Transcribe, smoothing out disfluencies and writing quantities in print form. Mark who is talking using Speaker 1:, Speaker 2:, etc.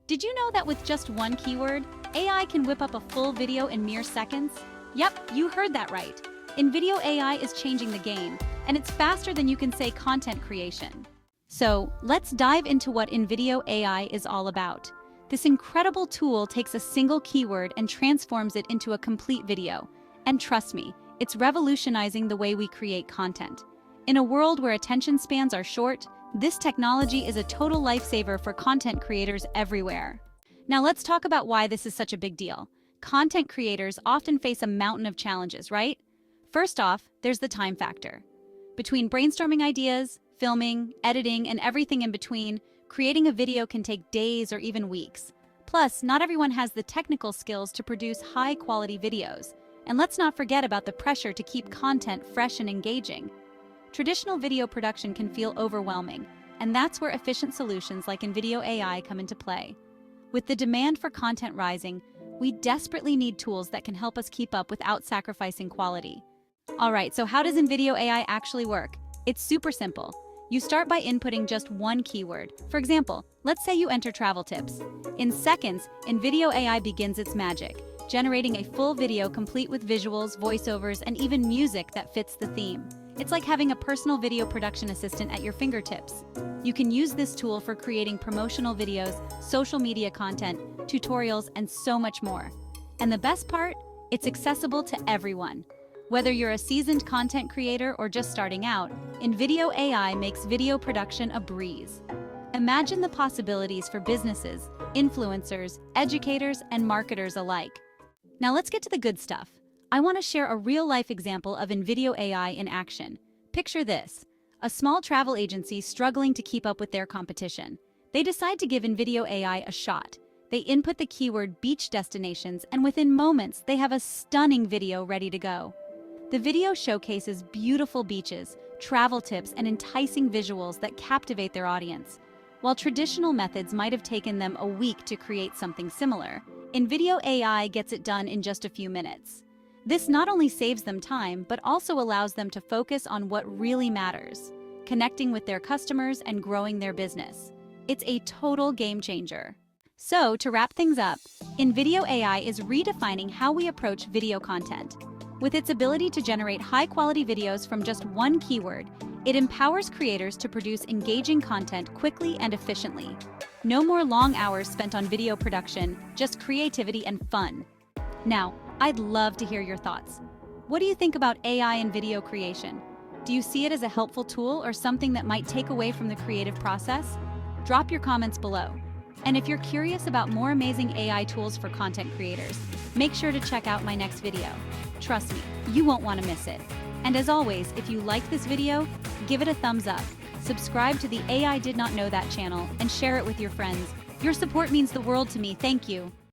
Speaker 1: Did you know that with just one keyword, AI can whip up a full video in mere seconds? Yep, you heard that right. InVideo AI is changing the game, and it's faster than you can say content creation. So, let's dive into what InVideo AI is all about. This incredible tool takes a single keyword and transforms it into a complete video. And trust me, it's revolutionizing the way we create content. In a world where attention spans are short, this technology is a total lifesaver for content creators everywhere. Now let's talk about why this is such a big deal. Content creators often face a mountain of challenges, right? First off, there's the time factor. Between brainstorming ideas, filming, editing, and everything in between, creating a video can take days or even weeks. Plus, not everyone has the technical skills to produce high-quality videos. And let's not forget about the pressure to keep content fresh and engaging. Traditional video production can feel overwhelming, and that's where efficient solutions like InVideo AI come into play. With the demand for content rising, we desperately need tools that can help us keep up without sacrificing quality. Alright, so how does InVideo AI actually work? It's super simple. You start by inputting just one keyword. For example, let's say you enter travel tips. In seconds, InVideo AI begins its magic, generating a full video complete with visuals, voiceovers, and even music that fits the theme. It's like having a personal video production assistant at your fingertips. You can use this tool for creating promotional videos, social media content, tutorials, and so much more. And the best part? It's accessible to everyone. Whether you're a seasoned content creator or just starting out, InVideo AI makes video production a breeze. Imagine the possibilities for businesses, influencers, educators, and marketers alike. Now let's get to the good stuff. I want to share a real-life example of InVideo AI in action. Picture this: a small travel agency struggling to keep up with their competition. They decide to give InVideo AI a shot. They input the keyword beach destinations, and within moments, they have a stunning video ready to go. The video showcases beautiful beaches, travel tips, and enticing visuals that captivate their audience. While traditional methods might have taken them a week to create something similar, InVideo AI gets it done in just a few minutes. This not only saves them time, but also allows them to focus on what really matters: connecting with their customers and growing their business. It's a total game changer. So, to wrap things up, InVideo AI is redefining how we approach video content. With its ability to generate high-quality videos from just one keyword, it empowers creators to produce engaging content quickly and efficiently. No more long hours spent on video production, just creativity and fun. Now, I'd love to hear your thoughts. What do you think about AI in video creation? Do you see it as a helpful tool or something that might take away from the creative process? Drop your comments below. And if you're curious about more amazing AI tools for content creators, make sure to check out my next video. Trust me, you won't want to miss it. And as always, if you like this video, give it a thumbs up, subscribe to the AI Did Not Know That channel, and share it with your friends. Your support means the world to me. Thank you.